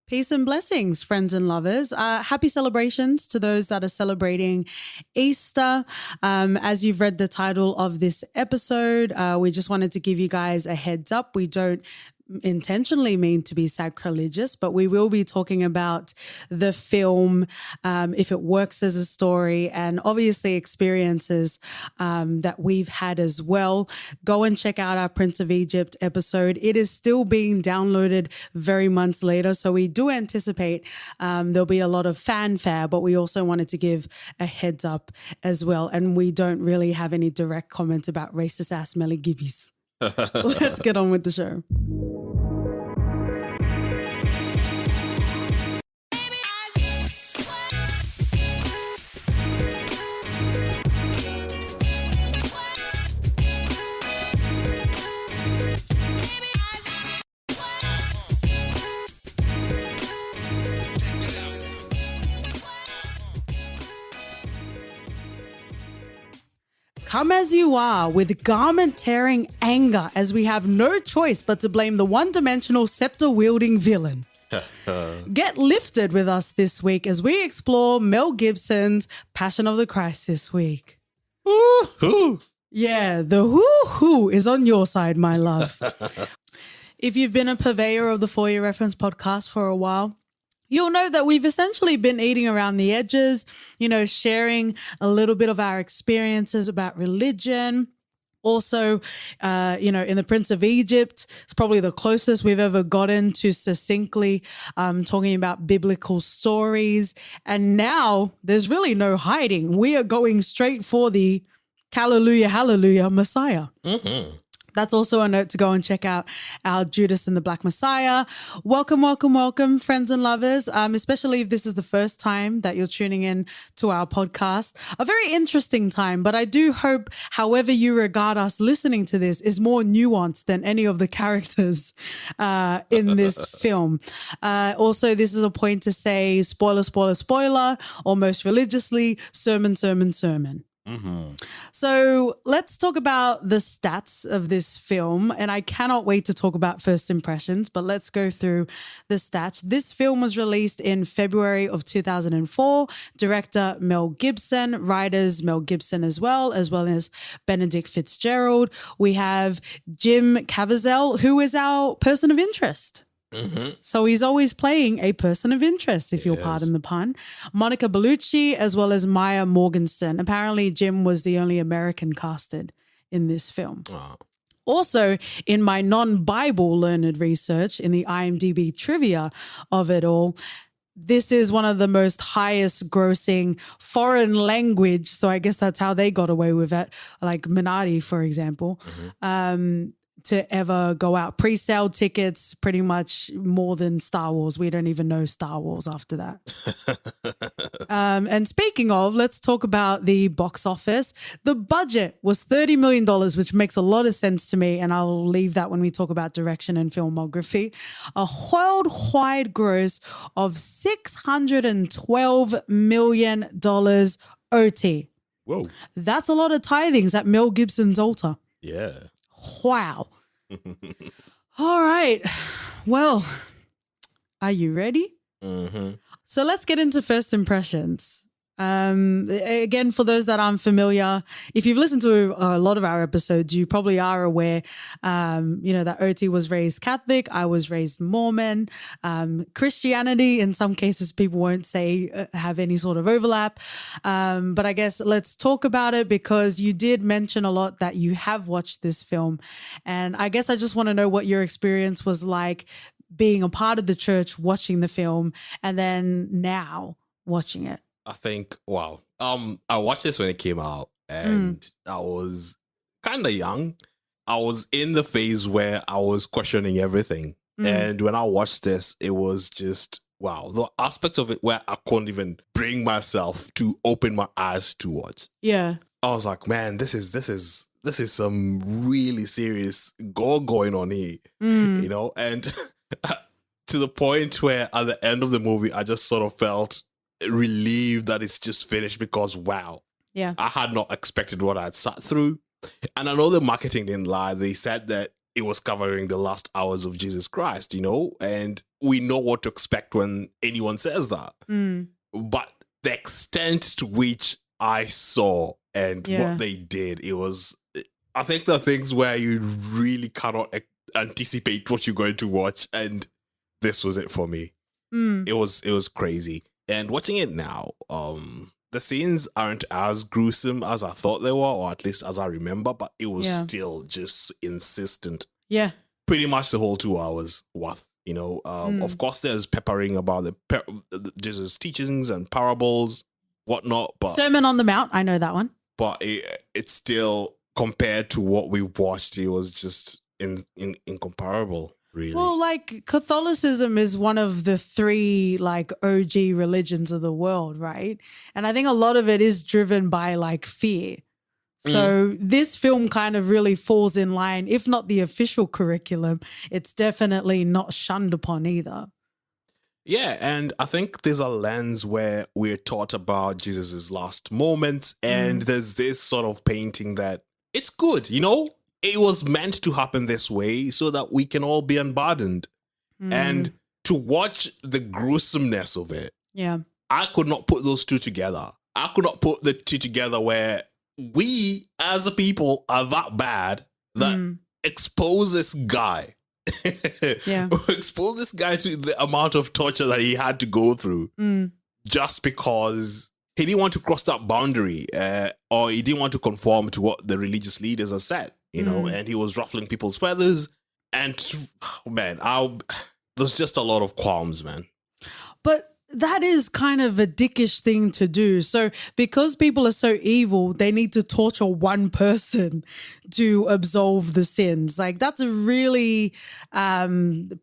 Peace and blessings, friends and lovers. Happy celebrations to those that are celebrating Easter. As you've read the title of this episode, we just wanted to give you guys a heads up. We don't intentionally mean to be sacrilegious, but we will be talking about the film, if it works as a story, and obviously experiences that we've had as well. Go and check out our Prince of Egypt episode. It is still being downloaded very months later, so we do anticipate there'll be a lot of fanfare, but we also wanted to give a heads up as well. And we don't really have any direct comments about racist ass Melly Gibbies. Let's get on with the show. Come as you are with garment-tearing anger as we have no choice but to blame the one-dimensional scepter-wielding villain. Get lifted with us this week as we explore Mel Gibson's Passion of the Christ this week. Woo-hoo. Yeah, the woo-hoo is on your side, my love. If you've been a purveyor of the For Your Reference podcast for a while, you'll know that we've essentially been eating around the edges, sharing a little bit of our experiences about religion. Also, in the Prince of Egypt, it's probably the closest we've ever gotten to succinctly talking about biblical stories. And now there's really no hiding. We are going straight for the Hallelujah, Hallelujah Messiah. Mm-hmm. That's also a note to go and check out our Judas and the Black Messiah. Welcome, welcome, welcome, friends and lovers, especially if this is the first time that you're tuning in to our podcast. A very interesting time, but I do hope however you regard us listening to this is more nuanced than any of the characters in this film. Also, this is a point to say spoiler, spoiler, spoiler, almost religiously, sermon, sermon, sermon. Mm-hmm. So let's talk about the stats of this film. And I cannot wait to talk about first impressions, but let's go through the stats. This film was released in February of 2004. Director Mel Gibson, writers Mel Gibson as well as Benedict Fitzgerald. We have Jim Caviezel, who is our person of interest. Mm-hmm. So he's always playing a person of interest, if you'll pardon the pun. Monica Bellucci, as well as Maya Morgenstern. Apparently, Jim was the only American casted in this film. Oh. Also, in my non-Bible learned research in the IMDb trivia of it all, this is one of the most highest grossing foreign language. So I guess that's how they got away with it. Like Minari, for example. Mm-hmm. To ever go out. Pre-sale tickets, pretty much more than Star Wars. We don't even know Star Wars after that. And speaking of, let's talk about the box office. The budget was $30 million, which makes a lot of sense to me, and I'll leave that when we talk about direction and filmography. A worldwide gross of $612 million OT. Whoa. That's a lot of tithings at Mel Gibson's altar. Yeah. Wow. All right. Well, are you ready? Mm-hmm. So let's get into first impressions. Again, for those that aren't familiar, if you've listened to a lot of our episodes, you probably are aware, that OT was raised Catholic. I was raised Mormon. Christianity, in some cases, people won't say have any sort of overlap. But I guess let's talk about it because you did mention a lot that you have watched this film. And I guess I just want to know what your experience was like being a part of the church, watching the film, and then now watching it. I think, wow. I watched this when it came out and I was kind of young. I was in the phase where I was questioning everything. And when I watched this, it was just, wow. The aspects of it where I couldn't even bring myself to open my eyes towards. Yeah. I was like, man, this is some really serious gore going on here, and to the point where at the end of the movie, I just sort of felt relieved that it's just finished because, wow, yeah, I had not expected what I had sat through. And I know the marketing didn't lie. They said that it was covering the last hours of Jesus Christ, and we know what to expect when anyone says that. But the extent to which I saw and what they did, it was, I think the things where you really cannot anticipate what you're going to watch, and this was it for me. It was crazy. And watching it now, the scenes aren't as gruesome as I thought they were, or at least as I remember, but it was still just insistent. Yeah. Pretty much the whole 2 hours worth, you know. Of course, there's peppering about the Jesus' teachings and parables, whatnot. But Sermon on the Mount, I know that one. But it's still, compared to what we watched, it was just incomparable. Really? Well, like Catholicism is one of the 3 like OG religions of the world, right? And I think a lot of it is driven by like fear. So this film kind of really falls in line, if not the official curriculum, it's definitely not shunned upon either. Yeah, and I think there's a lens where we're taught about Jesus's last moments, and there's this sort of painting that it's good, you know? It was meant to happen this way so that we can all be unburdened. And to watch the gruesomeness of it, I could not put those two together. I could not put the two together where we as a people are that bad that expose this guy. Expose this guy to the amount of torture that he had to go through just because he didn't want to cross that boundary or he didn't want to conform to what the religious leaders have said. You know, and he was ruffling people's feathers. And, man, there's just a lot of qualms, man. But that is kind of a dickish thing to do. So because people are so evil, they need to torture one person to absolve the sins. Like, that's a really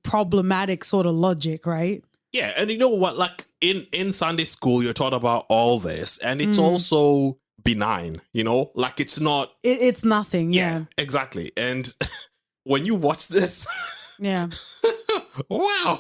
problematic sort of logic, right? Yeah, and you know what? Like, in Sunday school, you're taught about all this, and it's also benign, you know, like it's not, it's nothing. Yeah, exactly. And when you watch this, wow.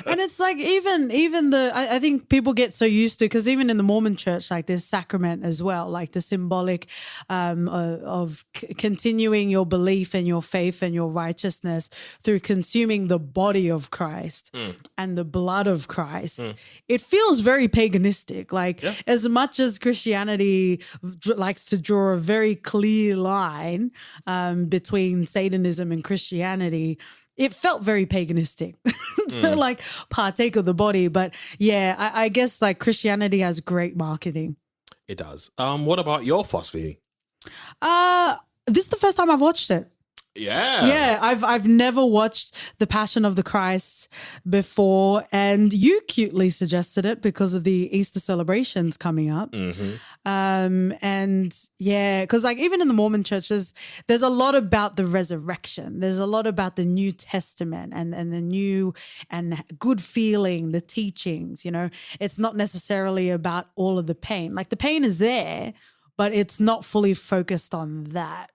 And it's like even I think people get so used to, because even in the Mormon church, like there's sacrament as well, like the symbolic of continuing your belief and your faith and your righteousness through consuming the body of Christ and the blood of Christ. It feels very paganistic. Like as much as Christianity likes to draw a very clear line between Satanism and Christianity, it felt very paganistic to like partake of the body. But yeah, I guess like Christianity has great marketing. It does. What about your first viewing? This is the first time I've watched it. Yeah, I've never watched The Passion of the Christ before, and you cutely suggested it because of the Easter celebrations coming up. And yeah, because like even in the Mormon churches, there's a lot about the resurrection. There's a lot about the New Testament and the new and good feeling, the teachings. You know, it's not necessarily about all of the pain. Like the pain is there, but it's not fully focused on that.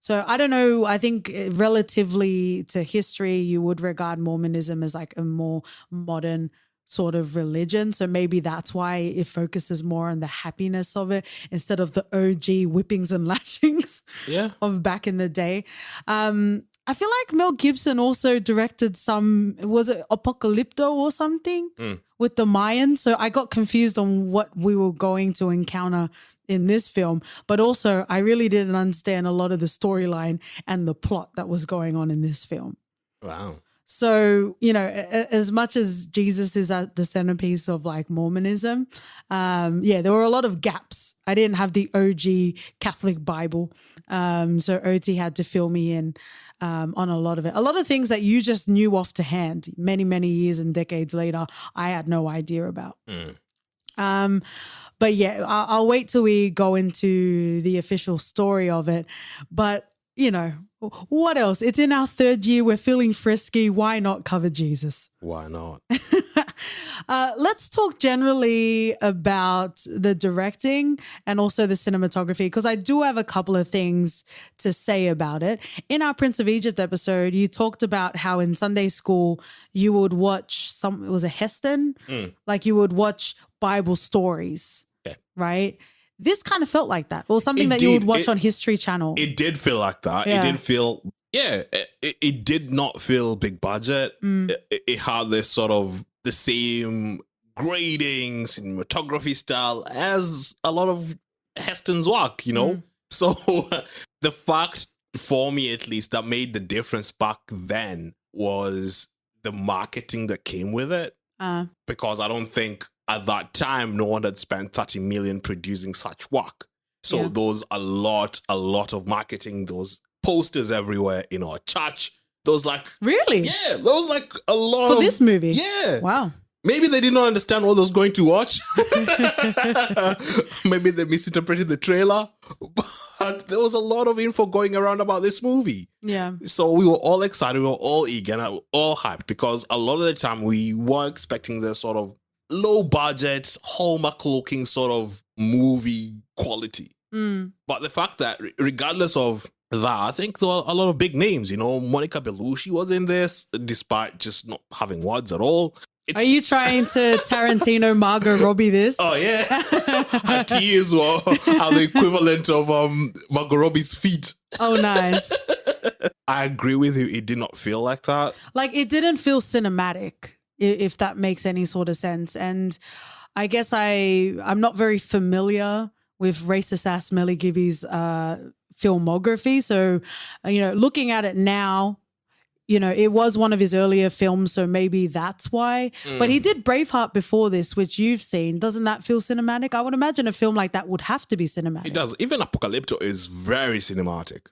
So I don't know, I think relatively to history, you would regard Mormonism as like a more modern sort of religion. So maybe that's why it focuses more on the happiness of it instead of the OG whippings and lashings of back in the day. I feel like Mel Gibson also directed some, was it Apocalypto or something with the Mayans? So I got confused on what we were going to encounter in this film, but also I really didn't understand a lot of the storyline and the plot that was going on in this film. Wow. So, you know, as much as Jesus is at the centerpiece of like Mormonism, there were a lot of gaps. I didn't have the OG Catholic Bible. So OT had to fill me in on a lot of it. A lot of things that you just knew off to hand many, many years and decades later, I had no idea about. But yeah, I'll wait till we go into the official story of it. But, you know, what else? It's in our 3rd year. We're feeling frisky. Why not cover Jesus? Why not? Let's talk generally about the directing and also the cinematography, because I do have a couple of things to say about it. In our Prince of Egypt episode, you talked about how in Sunday school you would watch it was a Heston, like you would watch Bible stories, right? This kind of felt like that, or something that you would watch on History Channel. It did feel like that. It didn't feel Yeah, it did not feel big budget. It had this sort of the same grading, cinematography style as a lot of Heston's work, you know? So the fact, for me at least, that made the difference back then was the marketing that came with it. Because I don't think at that time no one had spent 30 million producing such work. So those a lot of marketing, those posters everywhere in our church. Those like really, yeah, those like a lot for this movie. Yeah, wow. Maybe they did not understand what they was going to watch. Maybe they misinterpreted the trailer. But there was a lot of info going around about this movie. Yeah. So we were all excited, we were all eager, and we were all hyped because a lot of the time we were expecting the sort of low budget, Hallmark looking sort of movie quality. But the fact that regardless of that, I think there were a lot of big names, you know, Monica Bellucci was in this, despite just not having words at all. Are you trying to Tarantino Margot Robbie this? Oh, yeah. Her tears were the equivalent of Margot Robbie's feet. Oh, nice. I agree with you. It did not feel like that. Like, it didn't feel cinematic, if that makes any sort of sense. And I guess I'm not very familiar with racist ass Melly Gibby's filmography. So, you know, looking at it now, you know, it was one of his earlier films, so maybe that's why. But he did Braveheart before this, which you've seen. Doesn't that feel cinematic? I would imagine a film like that would have to be cinematic. It does. Even Apocalypto is very cinematic.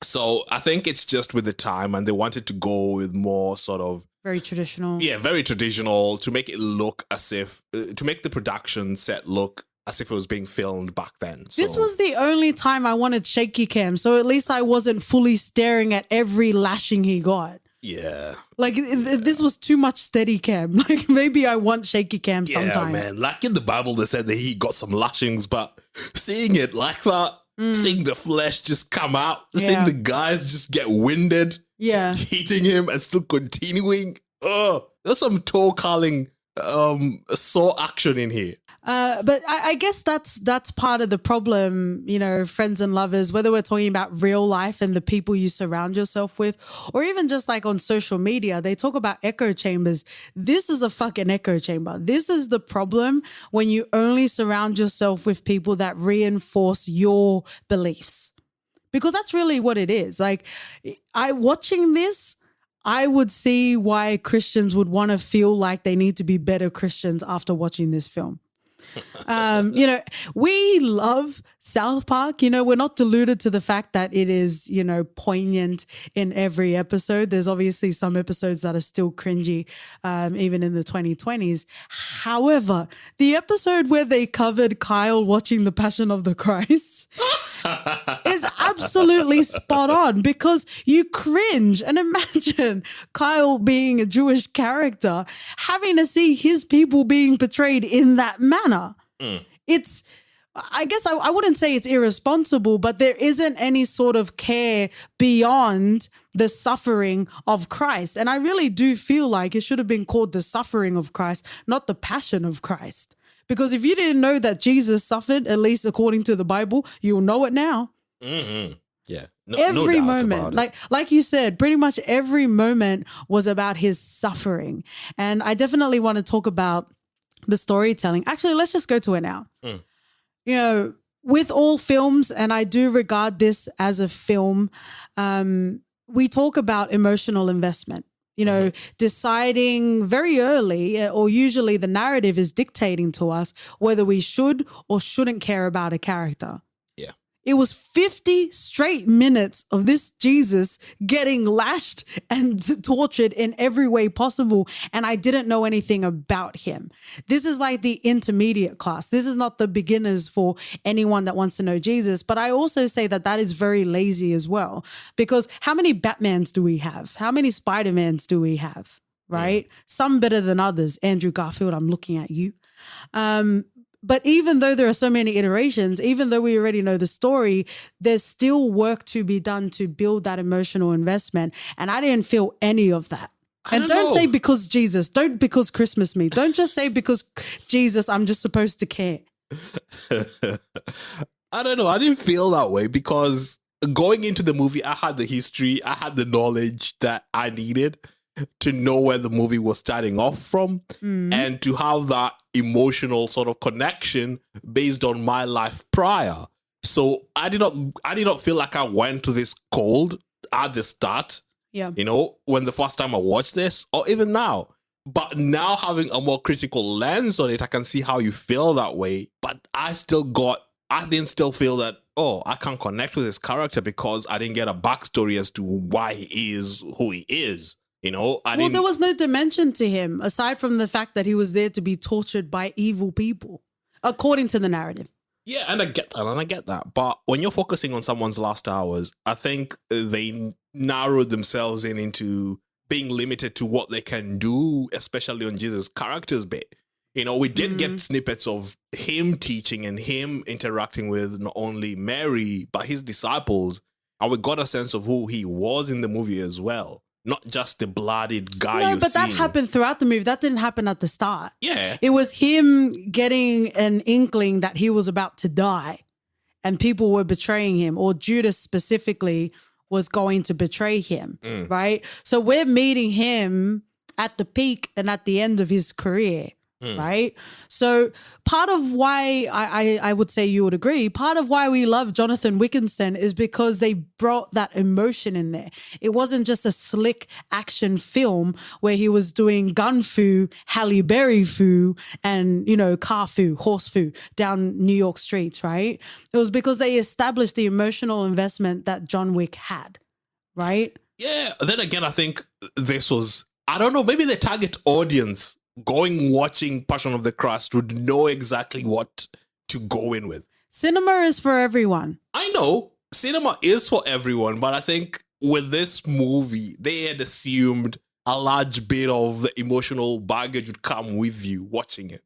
So I think it's just with the time, and they wanted to go with more sort of very traditional. Yeah, very traditional, to make it look as if, to make the production set look as if it was being filmed back then. So. This was the only time I wanted shaky cam, so at least I wasn't fully staring at every lashing he got. Yeah. Like, this was too much steady cam. Like, maybe I want shaky cam sometimes. Yeah, man. Like in the Bible, they said that he got some lashings, but seeing it like that, seeing the flesh just come out, seeing the guys just get winded, hitting him and still continuing. There's some toe-calling saw action in here. But I guess that's part of the problem, you know, friends and lovers, whether we're talking about real life and the people you surround yourself with, or even just like on social media, they talk about echo chambers. This is a fucking echo chamber. This is the problem when you only surround yourself with people that reinforce your beliefs, because that's really what it is. Like, watching this, I would see why Christians would want to feel like they need to be better Christians after watching this film. You know, we love South Park. You know, we're not deluded to the fact that it is, you know, poignant in every episode. There's obviously some episodes that are still cringy, even in the 2020s. However, the episode where they covered Kyle watching The Passion of the Christ is absolutely spot on, because you cringe. And imagine Kyle being a Jewish character, having to see his people being portrayed in that manner. It's, I guess I wouldn't say it's irresponsible, but there isn't any sort of care beyond the suffering of Christ. And I really do feel like it should have been called the suffering of Christ, not the passion of Christ. Because if you didn't know that Jesus suffered, at least according to the Bible, you'll know it now. Yeah. Every no moment, like you said, pretty much every moment was about his suffering. And I definitely want to talk about the storytelling. Actually, let's just go to it now. You know, with all films, and I do regard this as a film, we talk about emotional investment. You know, deciding very early, or usually the narrative is dictating to us whether we should or shouldn't care about a character. Yeah. It was 50 straight minutes of this Jesus getting lashed and tortured in every way possible, and I didn't know anything about him. This is like the intermediate class. This is not the beginners for anyone that wants to know Jesus, but I also say that that is very lazy as well, because how many Batmans do we have? How many Spider-Mans do we have, right? Some better than others. Andrew Garfield, I'm looking at you. But even though there are so many iterations, even though we already know the story, there's still work to be done to build that emotional investment. And I didn't feel any of that. And don't say because Jesus, don't because Christmas me. Don't just say because Jesus, I'm just supposed to care. I don't know. I didn't feel that way because going into the movie, I had the history, I had the knowledge that I needed to know where the movie was starting off from, and to have that emotional sort of connection based on my life prior. So I did not feel like I went to this cold at the start. Yeah. You know, when the first time I watched this, or even now. But now having a more critical lens on it, I can see how you feel that way. But I didn't still feel that, oh, I can't connect with this character because I didn't get a backstory as to why he is who he is. You know, there was no dimension to him aside from the fact that he was there to be tortured by evil people, according to the narrative. Yeah, and I get that. But when you're focusing on someone's last hours, I think they narrowed themselves into being limited to what they can do, especially on Jesus' character's bit. You know, we did get snippets of him teaching and him interacting with not only Mary, but his disciples. And we got a sense of who he was in the movie as well. Not just the bloodied guy. No, but that happened throughout the movie. That didn't happen at the start. Yeah. It was him getting an inkling that he was about to die and people were betraying him, or Judas specifically was going to betray him, right? So we're meeting him at the peak and at the end of his career. Right. So part of why I would say you would agree, part of why we love Jonathan Wilkinson is because they brought that emotion in there. It wasn't just a slick action film where he was doing gun fu, Halle Berry fu, and, you know, car fu, horse fu down New York streets. Right. It was because they established the emotional investment that John Wick had. Right. Yeah. Then again, I think this was, I don't know, maybe the target audience watching Passion of the Christ would know exactly what to go in with. Cinema is for everyone. I know cinema is for everyone, but I think with this movie, they had assumed a large bit of the emotional baggage would come with you watching it.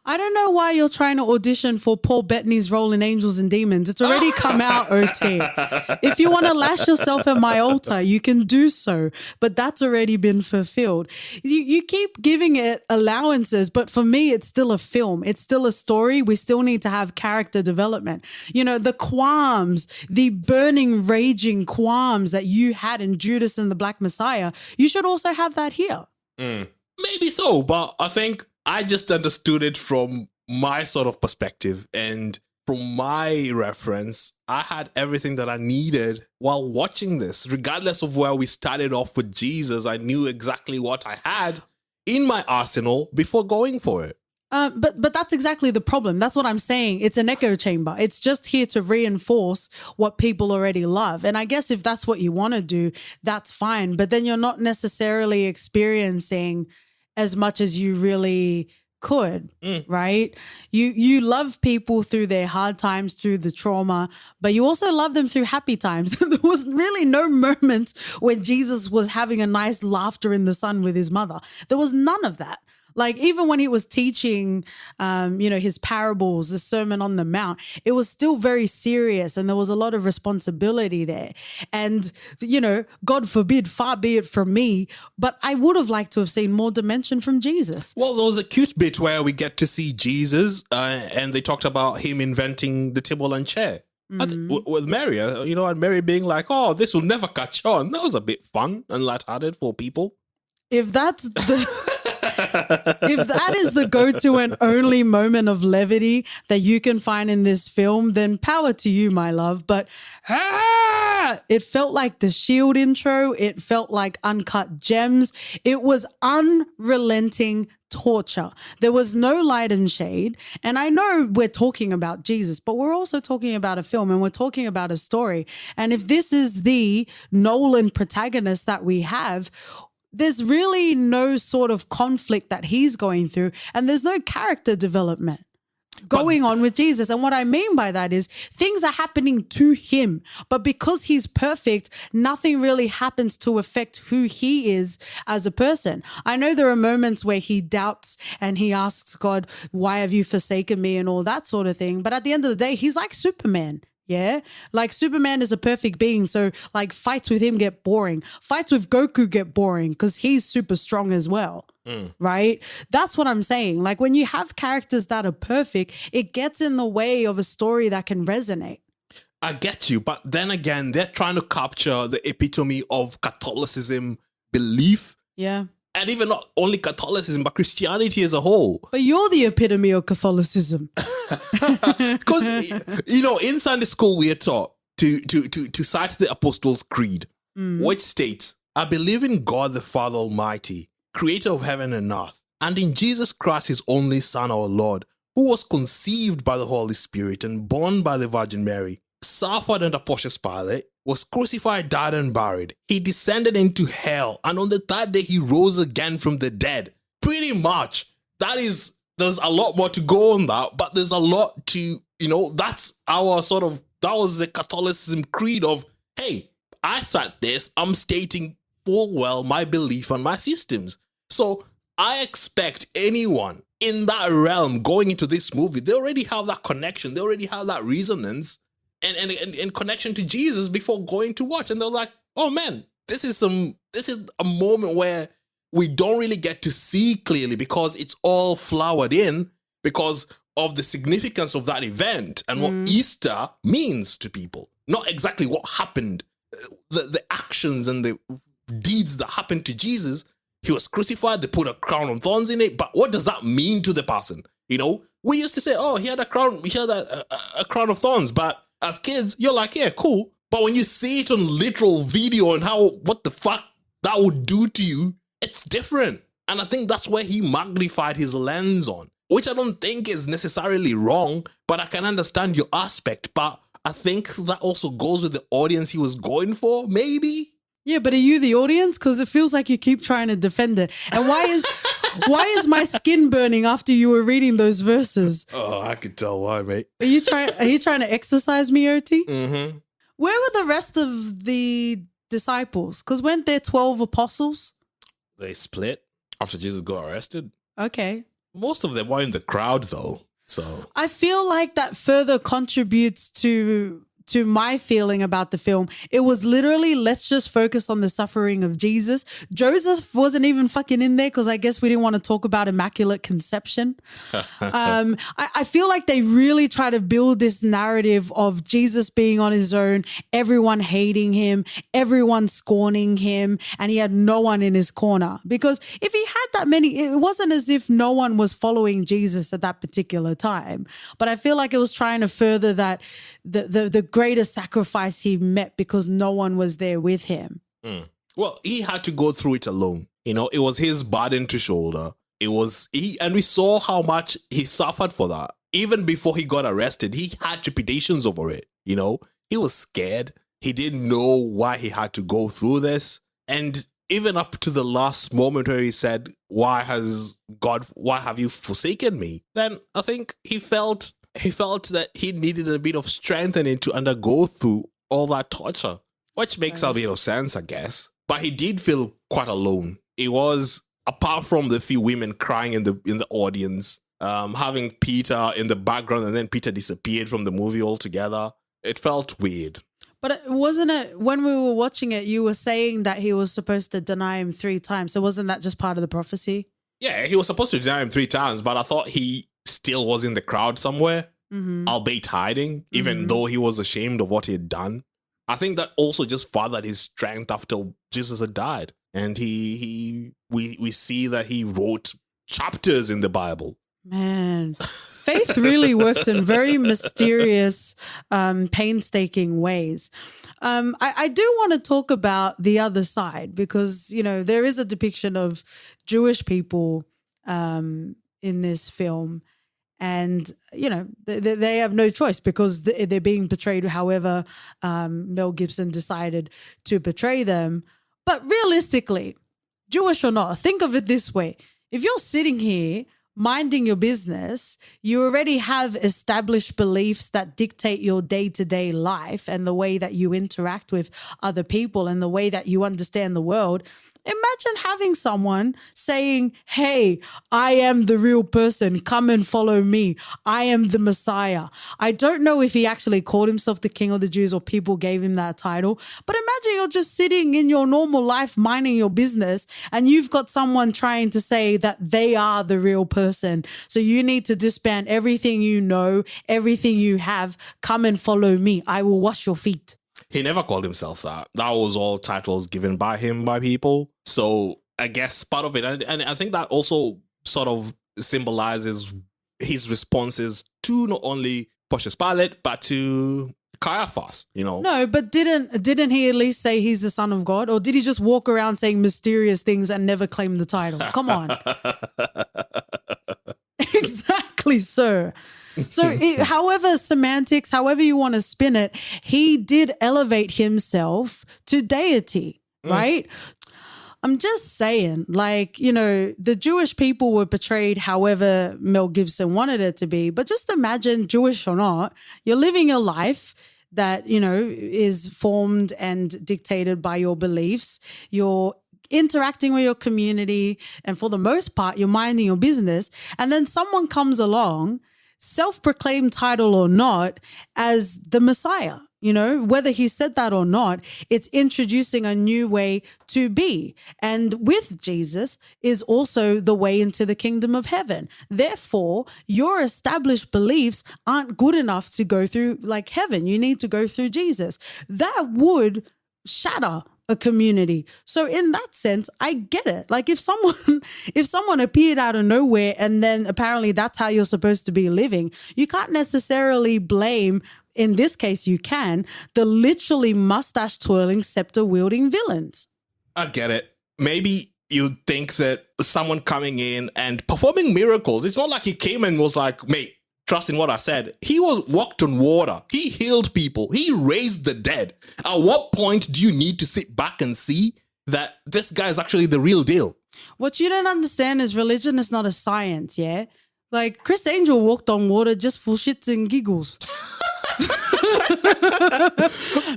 I don't know why you're trying to audition for Paul Bettany's role in Angels and Demons. It's already come out, OT. If you want to lash yourself at my altar, you can do so, but that's already been fulfilled. You keep giving it allowances, but for me, it's still a film. It's still a story. We still need to have character development. You know, the qualms, the burning, raging qualms that you had in Judas and the Black Messiah, you should also have that here. Maybe so, but I think I just understood it from my sort of perspective, and from my reference, I had everything that I needed while watching this. Regardless of where we started off with Jesus, I knew exactly what I had in my arsenal before going for it. But that's exactly the problem. That's what I'm saying. It's an echo chamber. It's just here to reinforce what people already love. And I guess if that's what you want to do, that's fine. But then you're not necessarily experiencing as much as you really could, right? You love people through their hard times, through the trauma, but you also love them through happy times. There was really no moment when Jesus was having a nice laughter in the sun with his mother. There was none of that. Like, even when he was teaching, his parables, the Sermon on the Mount, it was still very serious and there was a lot of responsibility there. And, you know, God forbid, far be it from me, but I would have liked to have seen more dimension from Jesus. Well, there was a cute bit where we get to see Jesus and they talked about him inventing the table and chair. With Mary, and Mary being like, oh, this will never catch on. That was a bit fun and lighthearted for people. If that's the... If that is the go-to and only moment of levity that you can find in this film, then power to you, my love. But it felt like the Shield intro. It felt like Uncut Gems. It was unrelenting torture. There was no light and shade. And I know we're talking about Jesus, but we're also talking about a film and we're talking about a story. And if this is the Nolan protagonist that we have, there's really no sort of conflict that he's going through, and there's no character development going on with Jesus. And what I mean by that is things are happening to him, but because he's perfect, nothing really happens to affect who he is as a person. I know there are moments where he doubts and he asks God, why have you forsaken me, and all that sort of thing. But at the end of the day, he's like Superman. Yeah, like Superman is a perfect being. So like fights with him get boring. Fights with Goku get boring because he's super strong as well. Right? That's what I'm saying. Like when you have characters that are perfect, it gets in the way of a story that can resonate. I get you. But then again, they're trying to capture the epitome of Catholicism belief. Yeah. And even not only Catholicism, but Christianity as a whole. But you're the epitome of Catholicism. Because, in Sunday school, we are taught to cite the Apostles' Creed, which states, I believe in God the Father Almighty, creator of heaven and earth, and in Jesus Christ, his only Son, our Lord, who was conceived by the Holy Spirit and born by the Virgin Mary, suffered under Pontius Pilate, was crucified, died, and buried. He descended into hell, and on the third day, he rose again from the dead. Pretty much. There's a lot more to go on that, but there's a lot to, that's our that was the Catholicism creed of, hey, I said this, I'm stating full well my belief and my systems. So I expect anyone in that realm going into this movie, they already have that connection, they already have that resonance and connection to Jesus before going to watch. And they're like, oh man, this is a moment where we don't really get to see clearly because it's all flowered in because of the significance of that event and what Easter means to people. Not exactly what happened, the actions and the deeds that happened to Jesus. He was crucified, they put a crown of thorns in it, but what does that mean to the person? We used to say, oh, he had a crown of thorns, but as kids, you're like, yeah, cool. But when you see it on literal video and what the fuck that would do to you, it's different. And I think that's where he magnified his lens on, which I don't think is necessarily wrong, but I can understand your aspect. But I think that also goes with the audience he was going for, maybe. Yeah, but are you the audience? Because it feels like you keep trying to defend it. And why is my skin burning after you were reading those verses? Oh, I could tell why, mate. Are you trying to exercise me, OT? Mm-hmm. Where were the rest of the disciples? Because weren't there 12 apostles? They split after Jesus got arrested. Okay. Most of them were in the crowd, though. So I feel like that further contributes to my feeling about the film. It was literally, let's just focus on the suffering of Jesus. Joseph wasn't even fucking in there because I guess we didn't want to talk about Immaculate Conception. I feel like they really try to build this narrative of Jesus being on his own, everyone hating him, everyone scorning him, and he had no one in his corner. Because if he had that many, it wasn't as if no one was following Jesus at that particular time. But I feel like it was trying to further that the greater sacrifice he met because no one was there with him. Well, he had to go through it alone. It was his burden to shoulder. And we saw how much he suffered for that. Even before he got arrested, he had trepidations over it. He was scared. He didn't know why he had to go through this. And even up to the last moment where he said, why have you forsaken me? Then I think he felt that he needed a bit of strengthening to undergo through all that torture, which makes a bit of sense, I guess. But he did feel quite alone. It was, apart from the few women crying in the audience, having Peter in the background and then Peter disappeared from the movie altogether. It felt weird. But wasn't it, when we were watching it, you were saying that he was supposed to deny him 3 times. So wasn't that just part of the prophecy? Yeah, he was supposed to deny him 3 times, but I thought he still was in the crowd somewhere, albeit hiding, even though he was ashamed of what he had done. I think that also just furthered his strength after Jesus had died. And we see that he wrote chapters in the Bible. Man, faith really works in very mysterious, painstaking ways. I do want to talk about the other side because, there is a depiction of Jewish people in this film. And, they have no choice because they're being portrayed however Mel Gibson decided to portray them. But realistically, Jewish or not, think of it this way. If you're sitting here minding your business, you already have established beliefs that dictate your day-to-day life and the way that you interact with other people and the way that you understand the world. Imagine having someone saying, hey, I am the real person. Come and follow me. I am the Messiah. I don't know if he actually called himself the King of the Jews or people gave him that title. But imagine you're just sitting in your normal life, minding your business, and you've got someone trying to say that they are the real person. So you need to disband everything you know, everything you have. Come and follow me. I will wash your feet. He never called himself that. That was all titles given by him by people. So I guess part of it, and I think that also sort of symbolizes his responses to not only Pontius Pilate, but to Caiaphas, you know. No, but didn't he at least say he's the Son of God? Or did he just walk around saying mysterious things and never claim the title? Come on. Exactly, sir. So however semantics, however you want to spin it, he did elevate himself to deity, right? I'm just saying, like, you know, the Jewish people were portrayed however Mel Gibson wanted it to be. But just imagine, Jewish or not, you're living a life that, you know, is formed and dictated by your beliefs. You're interacting with your community, and for the most part, you're minding your business. And then someone comes along, self-proclaimed title or not, as the Messiah. You know, whether he said that or not, it's introducing a new way to be. And with Jesus is also the way into the kingdom of heaven. Therefore, your established beliefs aren't good enough to go through like heaven. You need to go through Jesus. That would shatter a community. So in that sense, I get it. Like if someone appeared out of nowhere and then apparently that's how you're supposed to be living, you can't necessarily blame, in this case you can, the literally mustache twirling, scepter wielding villains. I get it. Maybe you think that someone coming in and performing miracles, it's not like he came and was like, mate, trust in what I said. He walked on water. He healed people. He raised the dead. At what point do you need to sit back and see that this guy is actually the real deal? What you don't understand is religion is not a science, yeah? Like Chris Angel walked on water just for shits and giggles.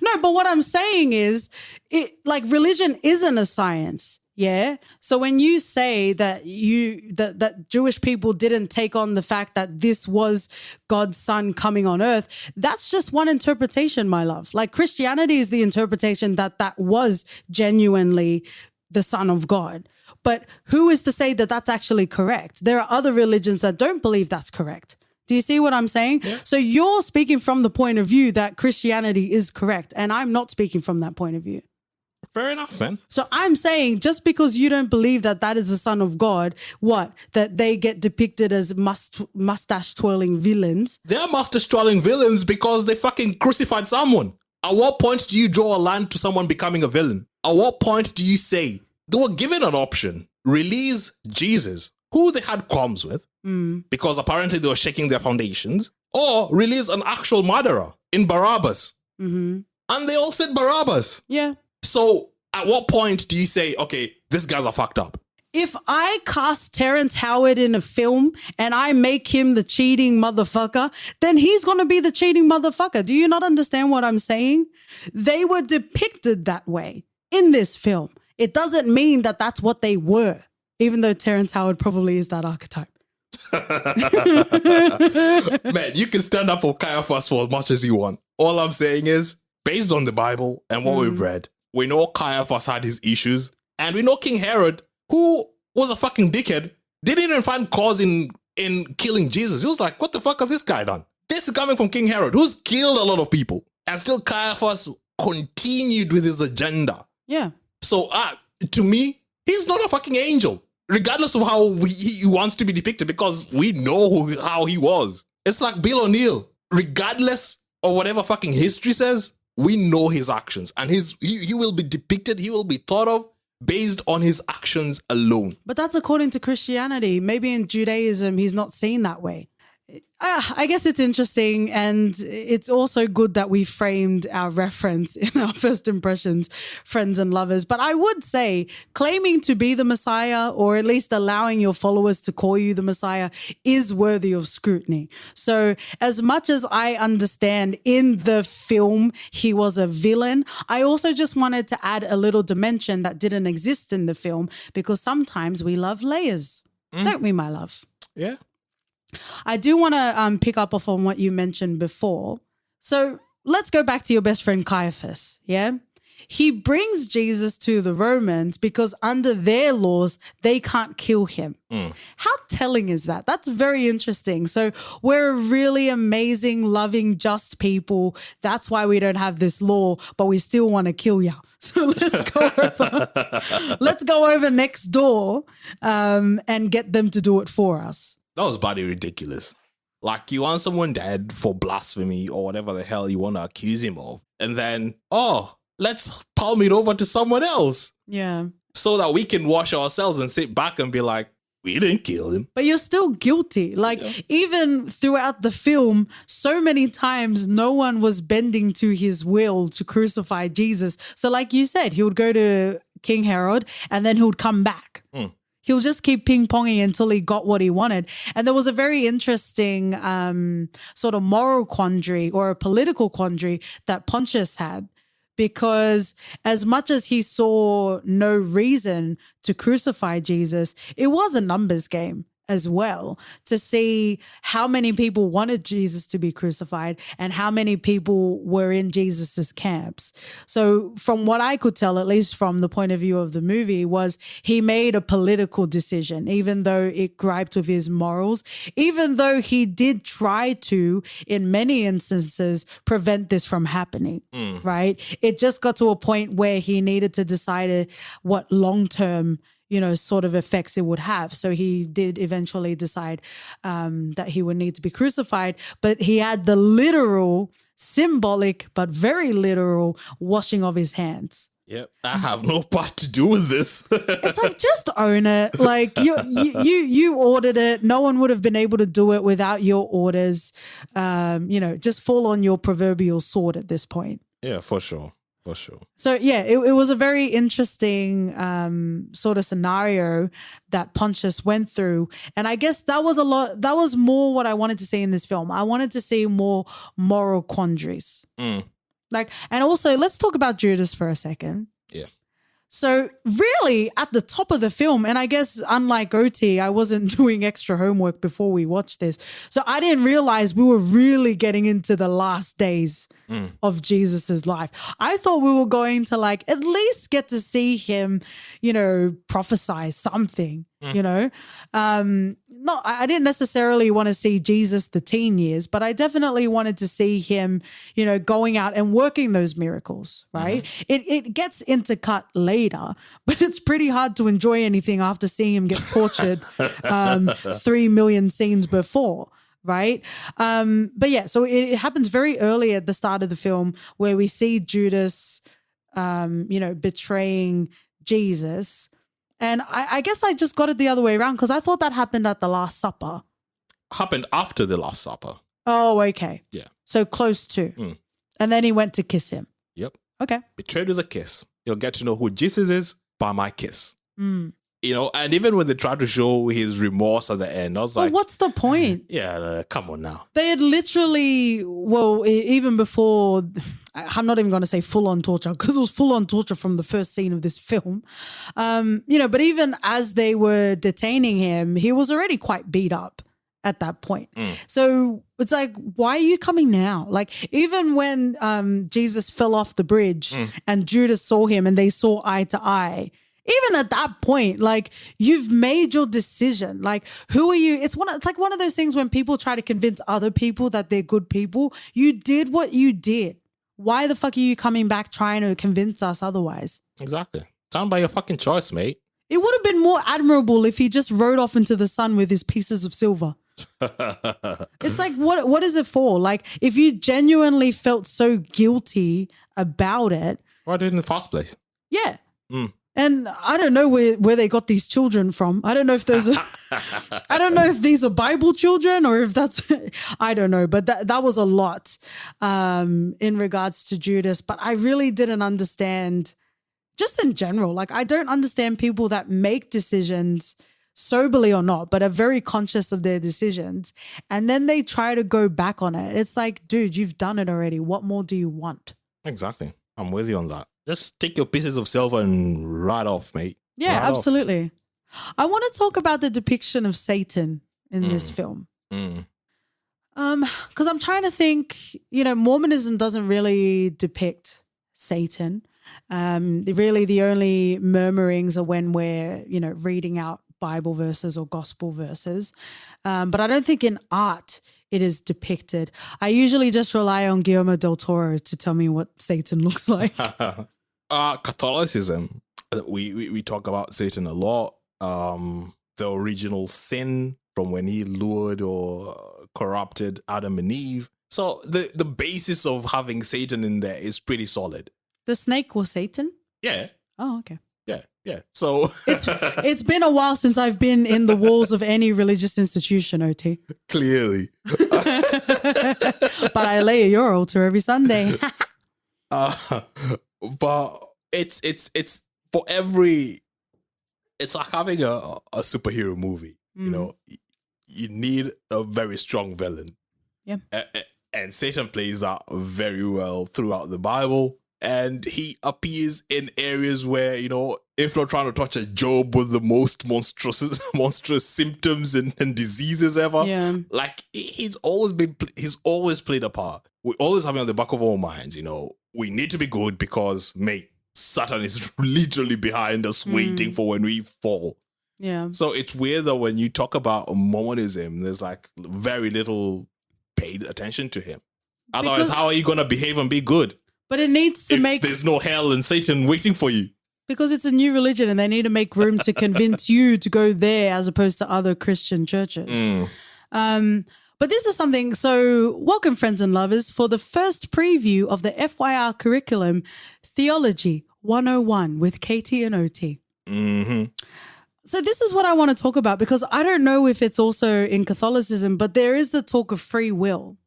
No, but what I'm saying is, religion isn't a science. Yeah. So when you say that that Jewish people didn't take on the fact that this was God's son coming on earth, that's just one interpretation, my love. Like Christianity is the interpretation that was genuinely the Son of God. But who is to say that that's actually correct? There are other religions that don't believe that's correct. Do you see what I'm saying? Yeah. So you're speaking from the point of view that Christianity is correct, and I'm not speaking from that point of view. Fair enough, man. So I'm saying just because you don't believe that is the Son of God, that they get depicted as mustache twirling villains? They're mustache twirling villains because they fucking crucified someone. At what point do you draw a line to someone becoming a villain? At what point do you say they were given an option? Release Jesus, who they had qualms with, because apparently they were shaking their foundations, or release an actual murderer in Barabbas. Mm-hmm. And they all said Barabbas. Yeah. So at what point do you say, okay, these guys are fucked up? If I cast Terrence Howard in a film and I make him the cheating motherfucker, then he's going to be the cheating motherfucker. Do you not understand what I'm saying? They were depicted that way in this film. It doesn't mean that that's what they were, even though Terrence Howard probably is that archetype. Man, you can stand up for Caiaphas for as much as you want. All I'm saying is, based on the Bible and what we've read, we know Caiaphas had his issues, and we know King Herod, who was a fucking dickhead, didn't even find cause in killing Jesus. He was like, what the fuck has this guy done? This is coming from King Herod, who's killed a lot of people. And still Caiaphas continued with his agenda. Yeah. So to me, he's not a fucking angel, regardless of how he wants to be depicted, because we know how he was. It's like Bill O'Neill. Regardless of whatever fucking history says, we know his actions, and he will be depicted, he will be thought of based on his actions alone. But that's according to Christianity. Maybe in Judaism, he's not seen that way. I guess it's interesting, and it's also good that we framed our reference in our first impressions, friends and lovers. But I would say claiming to be the Messiah, or at least allowing your followers to call you the Messiah, is worthy of scrutiny. So as much as I understand in the film he was a villain, I also just wanted to add a little dimension that didn't exist in the film, because sometimes we love layers, don't we, my love? Yeah. I do want to pick up off on what you mentioned before. So let's go back to your best friend Caiaphas, yeah? He brings Jesus to the Romans because under their laws, they can't kill him. How telling is that? That's very interesting. So we're really amazing, loving, just people. That's why we don't have this law, but we still want to kill you. So let's go over next door and get them to do it for us. That was bloody ridiculous. Like, you want someone dead for blasphemy or whatever the hell you want to accuse him of. And then, let's palm it over to someone else. Yeah. So that we can wash ourselves and sit back and be like, we didn't kill him. But you're still guilty. Like, even throughout the film, so many times no one was bending to his will to crucify Jesus. So like you said, he would go to King Herod and then he would come back. He'll just keep ping-ponging until he got what he wanted. And there was a very interesting sort of moral quandary or a political quandary that Pontius had, because as much as he saw no reason to crucify Jesus, it was a numbers game as well to see how many people wanted Jesus to be crucified and how many people were in Jesus's camps. So from what I could tell, at least from the point of view of the movie, was he made a political decision, even though it griped with his morals, even though he did try to, in many instances, prevent this from happening, right? It just got to a point where he needed to decide what long-term sort of effects it would have. So he did eventually decide that he would need to be crucified, but he had the literal, symbolic, but very literal washing of his hands. Yep. I have no part to do with this. It's like, just own it. Like you ordered it. No one would have been able to do it without your orders. Just fall on your proverbial sword at this point. Yeah, for sure. For sure. So yeah, it was a very interesting sort of scenario that Pontius went through. And I guess that was more what I wanted to see in this film. I wanted to see more moral quandaries. And also let's talk about Judas for a second. Yeah. So really at the top of the film, and I guess unlike OT, I wasn't doing extra homework before we watched this. So I didn't realize we were really getting into the last days of Jesus's life. I thought we were going to at least get to see him, prophesy something, I didn't necessarily want to see Jesus the teen years, but I definitely wanted to see him, going out and working those miracles, right? It gets intercut later, but it's pretty hard to enjoy anything after seeing him get tortured 3 million scenes before. Right. But yeah, so it happens very early at the start of the film where we see Judas, betraying Jesus. And I guess I just got it the other way around because I thought that happened at the Last Supper. Happened after the Last Supper. Oh, okay. Yeah. So close to. And then he went to kiss him. Yep. Okay. Betrayed with a kiss. You'll get to know who Jesus is by my kiss. And even when they tried to show his remorse at the end, I was like, what's the point? Yeah, come on now. They had literally, even before, I'm not even going to say full-on torture because it was full-on torture from the first scene of this film. But even as they were detaining him, he was already quite beat up at that point. So it's like, why are you coming now? Like, even when Jesus fell off the bridge and Judas saw him and they saw eye to eye, even at that point, you've made your decision. Who are you? It's like one of those things when people try to convince other people that they're good people. You did what you did. Why the fuck are you coming back trying to convince us otherwise? Exactly. Stand by your fucking choice, mate. It would have been more admirable if he just rode off into the sun with his pieces of silver. It's like, what is it for? If you genuinely felt so guilty about it. Why did it in the first place? Yeah. And I don't know where they got these children from. I don't know if those are, I don't know if these are Bible children or if that's, I don't know. But that was a lot in regards to Judas. But I really didn't understand, just in general, like I don't understand people that make decisions soberly or not, but are very conscious of their decisions. And then they try to go back on it. It's like, dude, you've done it already. What more do you want? Exactly. I'm with you on that. Just take your pieces of silver and ride off, mate. Yeah, Ride absolutely. I want to talk about the depiction of Satan in this film. Mm. Because I'm trying to think, Mormonism doesn't really depict Satan. Really, the only murmurings are when we're, reading out Bible verses or gospel verses. But I don't think in art it is depicted. I usually just rely on Guillermo del Toro to tell me what Satan looks like. Catholicism, we talk about Satan a lot. The original sin from when he lured or corrupted Adam and Eve. So the basis of having Satan in there is pretty solid. The snake was Satan? Yeah. Oh, okay. Yeah. So it's been a while since I've been in the walls of any religious institution, OT. Clearly. But I lay at your altar every Sunday. But it's for every, it's like having a superhero movie. You need a very strong villain. Yeah. And Satan plays that very well throughout the Bible. And he appears in areas where, if not trying to touch a Job with the most monstrous symptoms and diseases ever, like he's always played a part. We always have it on the back of our minds, we need to be good because, mate, Satan is literally behind us waiting for when we fall. Yeah. So it's weird that when you talk about Mormonism, there's like very little paid attention to him. Otherwise, how are you going to behave and be good? But it needs to if there's no hell and Satan waiting for you. Because it's a new religion and they need to make room to convince you to go there as opposed to other Christian churches. But this is something, so welcome friends and lovers for the first preview of the FYR curriculum, Theology 101 with Katie and OT. Mm-hmm. So this is what I want to talk about because I don't know if it's also in Catholicism, but there is the talk of free will.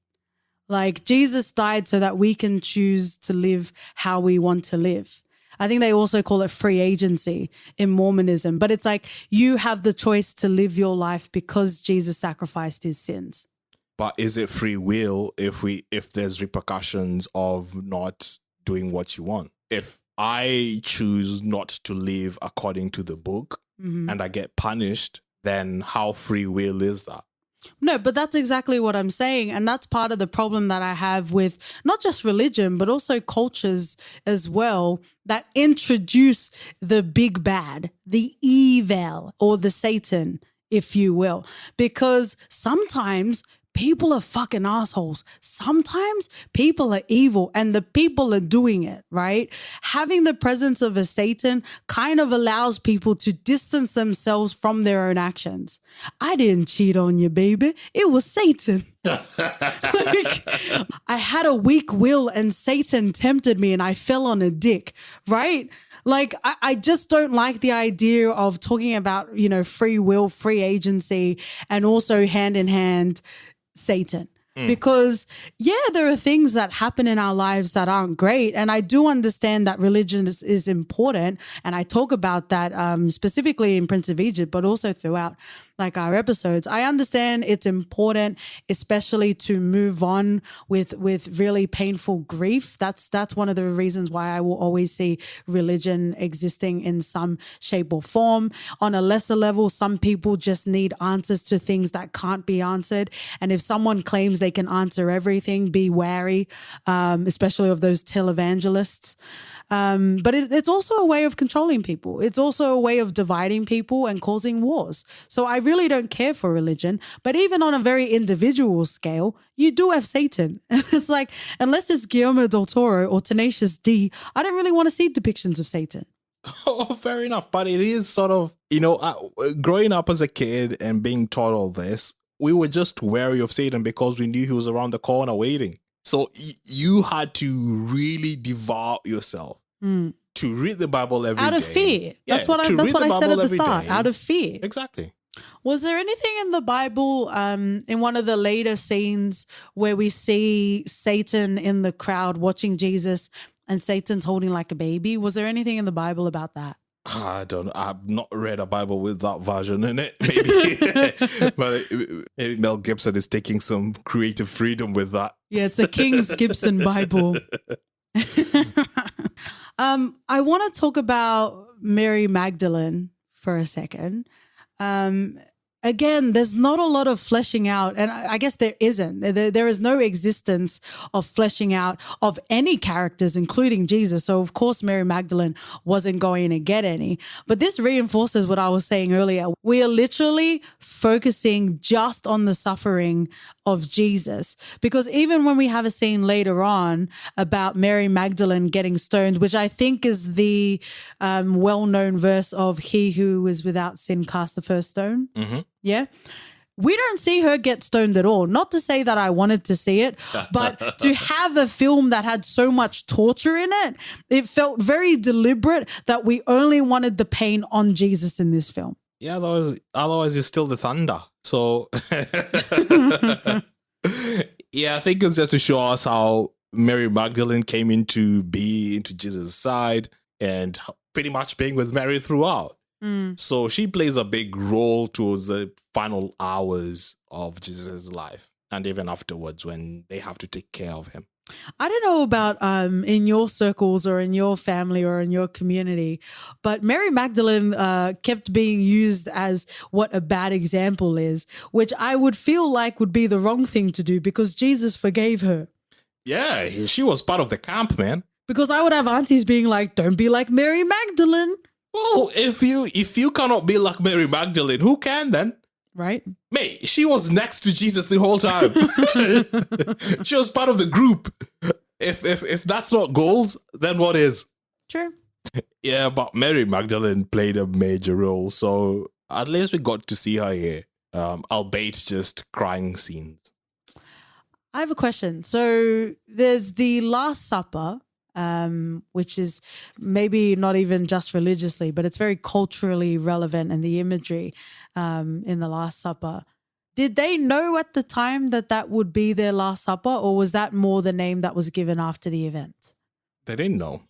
Like Jesus died so that we can choose to live how we want to live. I think they also call it free agency in Mormonism, but it's like you have the choice to live your life because Jesus sacrificed his sins. But is it free will if there's repercussions of not doing what you want? If I choose not to live according to the book and I get punished, then how free will is that? No, but that's exactly what I'm saying. And that's part of the problem that I have with not just religion, but also cultures as well that introduce the big bad, the evil or the Satan, if you will, because sometimes people are fucking assholes. Sometimes people are evil and the people are doing it, right? Having the presence of a Satan kind of allows people to distance themselves from their own actions. I didn't cheat on you, baby. It was Satan. I had a weak will and Satan tempted me and I fell on a dick, right? Like, I just don't like the idea of talking about, free will, free agency, and also hand in hand Satan. Because, there are things that happen in our lives that aren't great. And I do understand that religion is important. And I talk about that specifically in Prince of Egypt, but also throughout like our episodes. I understand it's important, especially to move on with really painful grief. That's one of the reasons why I will always see religion existing in some shape or form. On a lesser level, some people just need answers to things that can't be answered. And if someone claims they can answer everything, be wary, especially of those televangelists. But it's also a way of controlling people. It's also a way of dividing people and causing wars. So I really don't care for religion. But even on a very individual scale, you do have Satan. And it's like, unless it's Guillermo del Toro or Tenacious D, I don't really want to see depictions of Satan. Oh, fair enough. But it is sort of, growing up as a kid and being taught all this, we were just wary of Satan because we knew he was around the corner waiting. So you had to really devour yourself to read the Bible every day. Out of fear. Yeah, That's what I said at the start. Out of fear. Exactly. Was there anything in the Bible, in one of the later scenes, where we see Satan in the crowd watching Jesus and Satan's holding like a baby? Was there anything in the Bible about that? I don't know. I've not read a Bible with that version in it. Maybe, but maybe Mel Gibson is taking some creative freedom with that. Yeah, it's a King's Gibson Bible. I want to talk about Mary Magdalene for a second. Again, there's not a lot of fleshing out, and I guess there isn't. There is no existence of fleshing out of any characters, including Jesus. So, of course, Mary Magdalene wasn't going to get any. But this reinforces what I was saying earlier. We are literally focusing just on the suffering of Jesus, because even when we have a scene later on about Mary Magdalene getting stoned, which I think is the well-known verse of "He who is without sin cast the first stone." Mm-hmm. Yeah. We don't see her get stoned at all. Not to say that I wanted to see it, but to have a film that had so much torture in it, it felt very deliberate that we only wanted the pain on Jesus in this film. Yeah, otherwise you're still the thunder. So, yeah, I think it's just to show us how Mary Magdalene came into Jesus' side and pretty much being with Mary throughout. So she plays a big role towards the final hours of Jesus' life and even afterwards when they have to take care of him. I don't know about in your circles or in your family or in your community, but Mary Magdalene kept being used as what a bad example is, which I would feel like would be the wrong thing to do because Jesus forgave her. Yeah, she was part of the camp, man. Because I would have aunties being like, don't be like Mary Magdalene. Well, if you cannot be like Mary Magdalene, who can then? Right. Mate, she was next to Jesus the whole time. She was part of the group. If that's not goals, then what is? True. Yeah, but Mary Magdalene played a major role, so at least we got to see her here, albeit just crying scenes. I have a question. So there's the Last Supper, which is maybe not even just religiously, but it's very culturally relevant, and the imagery in the Last Supper. Did they know at the time that would be their Last Supper, or was that more the name that was given after the event? They didn't know.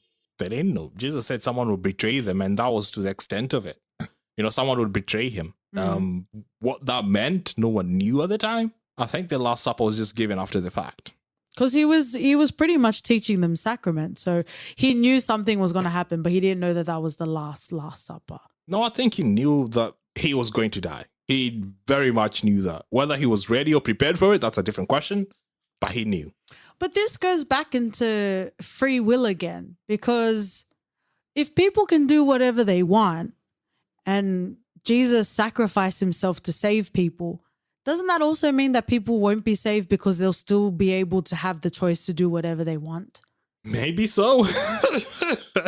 Jesus said someone would betray them, and that was to the extent of it. Someone would betray him. What that meant, no one knew at the time. I think the Last Supper was just given after the fact. Because he was pretty much teaching them sacrament. So he knew something was going to happen, but he didn't know that was the last supper. No, I think he knew that he was going to die. He very much knew that. Whether he was ready or prepared for it, that's a different question, but he knew. But this goes back into free will again, because if people can do whatever they want and Jesus sacrificed himself to save people, doesn't that also mean that people won't be saved because they'll still be able to have the choice to do whatever they want? Maybe so.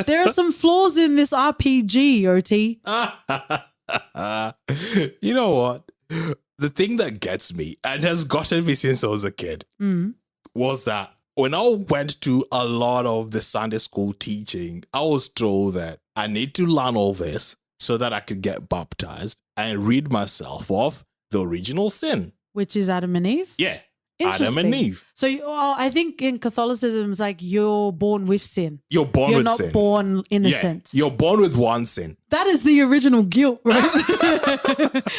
There are some flaws in this RPG, OT. You know what? The thing that gets me, and has gotten me since I was a kid, was that when I went to a lot of the Sunday school teaching, I was told that I need to learn all this so that I could get baptized and rid myself of the original sin. Which is Adam and Eve? Yeah. Adam and Eve. So I think in Catholicism, it's like you're born with sin. You're born with sin. You're not born innocent. Yeah, you're born with one sin. That is the original guilt, right?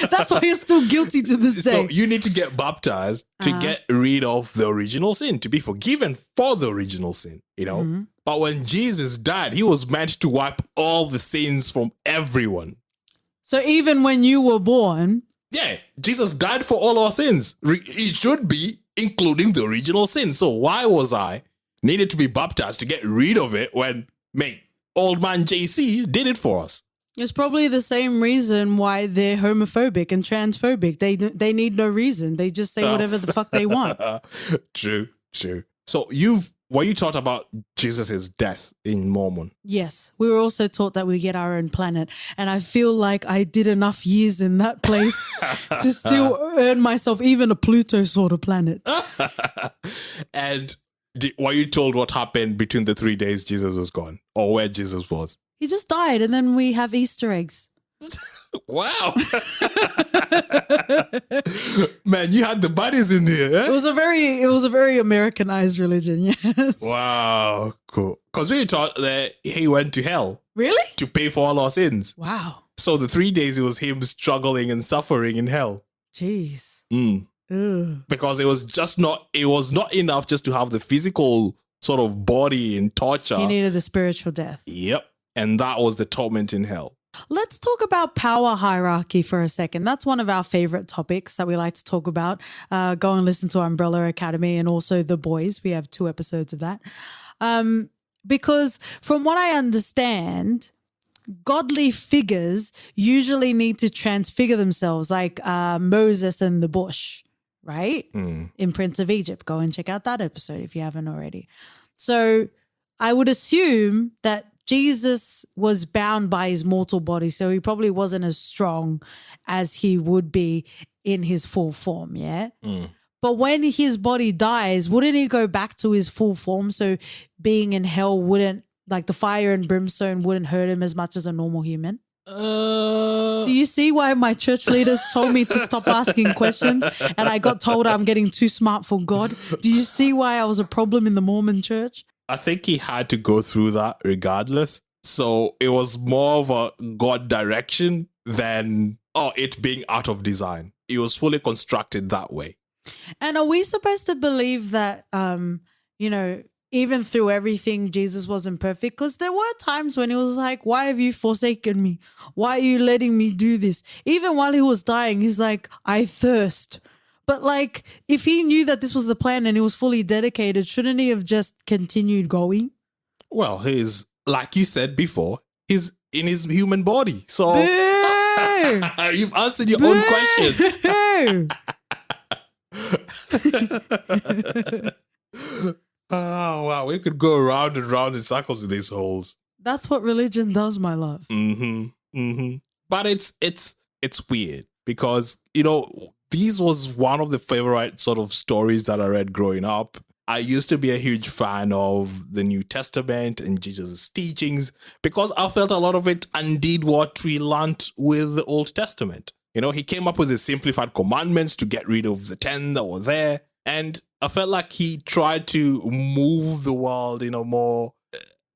That's why you're still guilty to this day. So you need to get baptized to get rid of the original sin, to be forgiven for the original sin, But when Jesus died, he was meant to wipe all the sins from everyone. So even when you were born... Yeah, Jesus died for all our sins. It should be including the original sin. So why was I needed to be baptized to get rid of it when, old man JC did it for us? It's probably the same reason why they're homophobic and transphobic. They need no reason. They just say whatever the fuck they want. True. So were you taught about Jesus' death in Mormon? Yes. We were also taught that we get our own planet. And I feel like I did enough years in that place to still earn myself even a Pluto sort of planet. And were you told what happened between the 3 days Jesus was gone, or where Jesus was? He just died, and then we have Easter eggs. Wow. Man, you had the buddies in there. Eh? It was a very Americanized religion, yes. Wow, cool. Because we thought that he went to hell. Really? To pay for all our sins. Wow. So the 3 days, it was him struggling and suffering in hell. Jeez. Because it was not enough just to have the physical sort of body and torture. He needed the spiritual death. Yep. And that was the torment in hell. Let's talk about power hierarchy for a second. That's one of our favorite topics that we like to talk about. Go and listen to Umbrella Academy and also The Boys. We have 2 episodes of that. Because from what I understand, godly figures usually need to transfigure themselves, like Moses and the bush, right? In Prince of Egypt. Go and check out that episode if you haven't already. So I would assume that Jesus was bound by his mortal body, so he probably wasn't as strong as he would be in his full form, yeah? But when his body dies, wouldn't he go back to his full form? So being in hell wouldn't, like the fire and brimstone wouldn't hurt him as much as a normal human? Do you see why my church leaders told me to stop asking questions and I got told I'm getting too smart for God? Do you see why I was a problem in the Mormon church? I think he had to go through that regardless. So it was more of a God direction than it being out of design. It was fully constructed that way. And are we supposed to believe that, even through everything, Jesus wasn't perfect? Because there were times when he was like, why have you forsaken me? Why are you letting me do this? Even while he was dying, he's like, I thirst. But like, if he knew that this was the plan and he was fully dedicated, shouldn't he have just continued going? Well, he's, like you said before, he's in his human body. So you've answered your own question. Oh, wow. We could go around and round in circles with these holes. That's what religion does, my love. But it's weird because, this was one of the favorite sort of stories that I read growing up. I used to be a huge fan of the New Testament and Jesus' teachings because I felt a lot of it undid what we learned with the Old Testament. He came up with the simplified commandments to get rid of the 10 that were there. And I felt like he tried to move the world in a more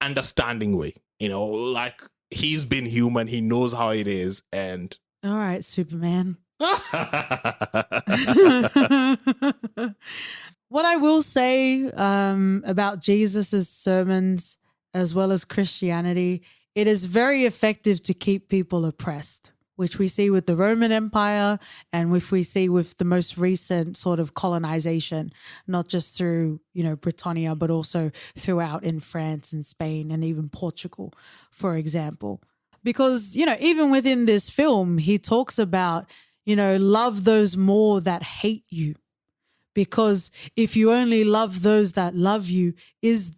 understanding way. Like he's been human. He knows how it is. And all right, Superman. What I will say about Jesus's sermons as well as Christianity, it is very effective to keep people oppressed, which we see with the Roman Empire and which we see with the most recent sort of colonization, not just through, Britannia, but also throughout in France and Spain and even Portugal, for example. Because, even within this film, he talks about, love those more that hate you. Because if you only love those that love you,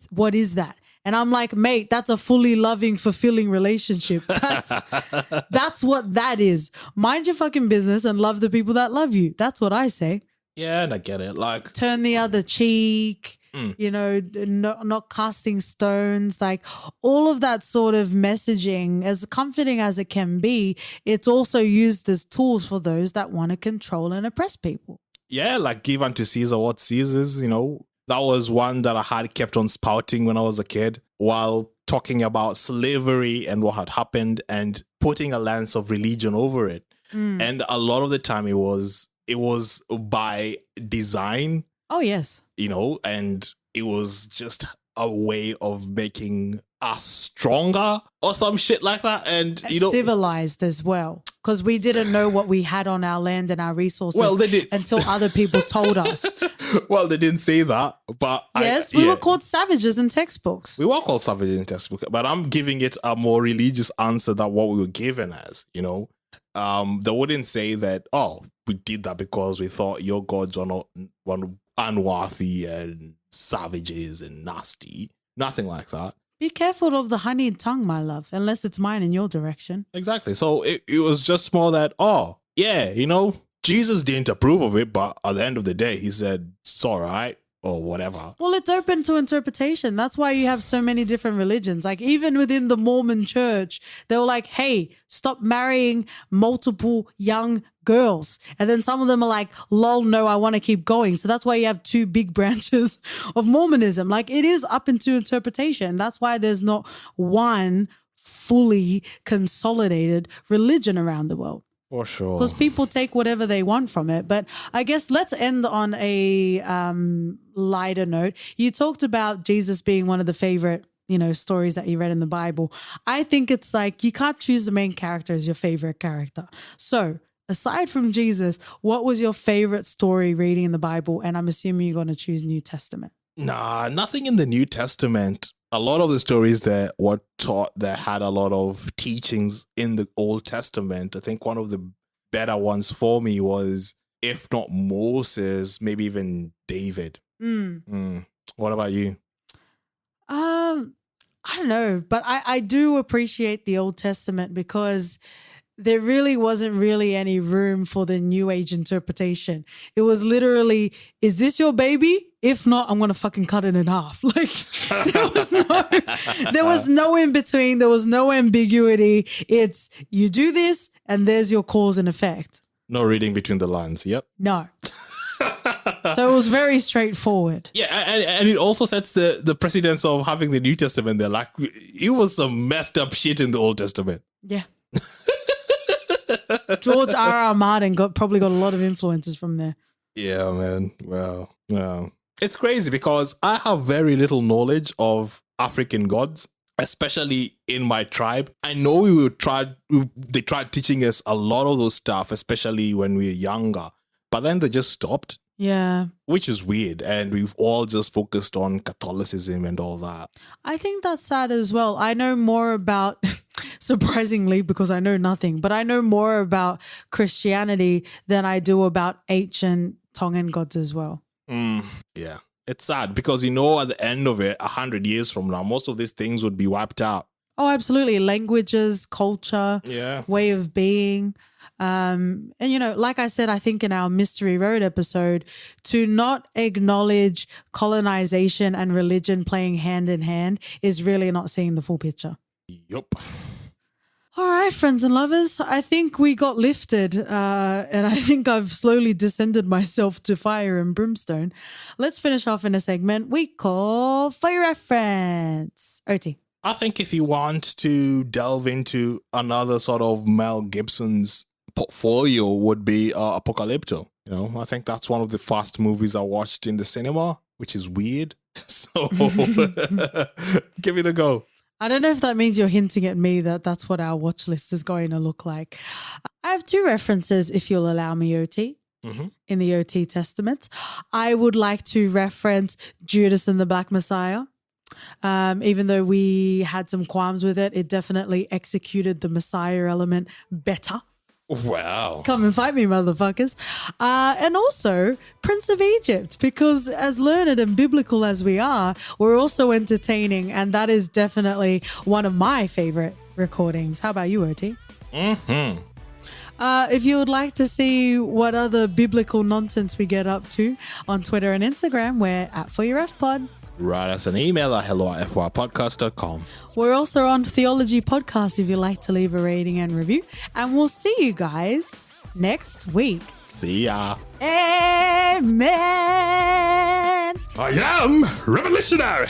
what is that? And I'm like, mate, that's a fully loving, fulfilling relationship. That's what that is. Mind your fucking business and love the people that love you. That's what I say. Yeah, and I get it. Like, turn the other cheek, not casting stones, like all of that sort of messaging, as comforting as it can be, it's also used as tools for those that want to control and oppress people. Yeah, like give unto Caesar what Caesar's, That was one that I had kept on spouting when I was a kid while talking about slavery and what had happened and putting a lens of religion over it. And a lot of the time it was by design. Oh, yes. And it was just a way of making us stronger or some shit like that. And, civilized as well. Because we didn't know what we had on our land and our resources until other people told us. Well, they didn't say that, but yes, we were called savages in textbooks. We were called savages in textbooks, but I'm giving it a more religious answer than what we were given as, They wouldn't say that, we did that because we thought your gods are not unworthy and savages and nasty. Nothing like that. Be careful of the honeyed tongue, my love, unless it's mine in your direction. Exactly. So it was just more that, Jesus didn't approve of it, but at the end of the day, he said, it's all right. or whatever. Well, it's open to interpretation. That's why you have so many different religions. Like even within the Mormon church, they were like, hey, stop marrying multiple young girls. And then some of them are like, lol, no, I want to keep going. So that's why you have two big branches of Mormonism. Like it is up into interpretation. That's why there's not one fully consolidated religion around the world. For sure. Because people take whatever they want from it. But I guess let's end on a lighter note. You talked about Jesus being one of the favorite, stories that you read in the Bible. I think it's like you can't choose the main character as your favorite character. So aside from Jesus, what was your favorite story reading in the Bible? And I'm assuming you're going to choose New Testament. Nah, nothing in the New Testament. A lot of the stories that were taught that had a lot of teachings in the Old Testament. I think one of the better ones for me was, if not Moses, maybe even David. What about you? I don't know, but I do appreciate the Old Testament because there really wasn't really any room for the New Age interpretation. It was literally, is this your baby? If not, I'm going to fucking cut it in half. Like there was no in between. There was no ambiguity. It's you do this and there's your cause and effect. No reading between the lines. Yep. No. So it was very straightforward. Yeah, and it also sets the precedence of having the New Testament there. Like, it was some messed up shit in the Old Testament. Yeah. George R.R. Martin probably got a lot of influences from there. Yeah, man. Wow. It's crazy because I have very little knowledge of African gods, especially in my tribe. I know they tried teaching us a lot of those stuff, especially when we were younger, but then they just stopped. Yeah. Which is weird. And we've all just focused on Catholicism and all that. I think that's sad as well. I know more about, surprisingly, because I know nothing, but I know more about Christianity than I do about ancient Tongan gods as well. Yeah. It's sad because, at the end of it, 100 years from now, most of these things would be wiped out. Oh, absolutely. Languages, culture, way of being. And, like I said, I think in our Mystery Road episode, to not acknowledge colonization and religion playing hand in hand is really not seeing the full picture. Yup. All right, friends and lovers, I think we got lifted and I think I've slowly descended myself to fire and brimstone. Let's finish off in a segment we call For Your Reference. OT. I think if you want to delve into another sort of Mel Gibson's portfolio would be Apocalypto. I think that's one of the first movies I watched in the cinema, which is weird. So give it a go. I don't know if that means you're hinting at me that that's what our watch list is going to look like. I have two references, if you'll allow me, OT, in the OT Testament. I would like to reference Judas and the Black Messiah. Even though we had some qualms with it, it definitely executed the Messiah element better. Wow. Come and fight me, motherfuckers. And also Prince of Egypt, because as learned and biblical as we are, we're also entertaining, and that is definitely one of my favorite recordings. How about you, OT? If you would like to see what other biblical nonsense we get up to on Twitter and Instagram, we're at ForYourFPod. Write us an email at hello@fypodcast.com. We're also on Theology Podcast if you'd like to leave a rating and review. And we'll see you guys next week. See ya. Amen. I am revolutionary.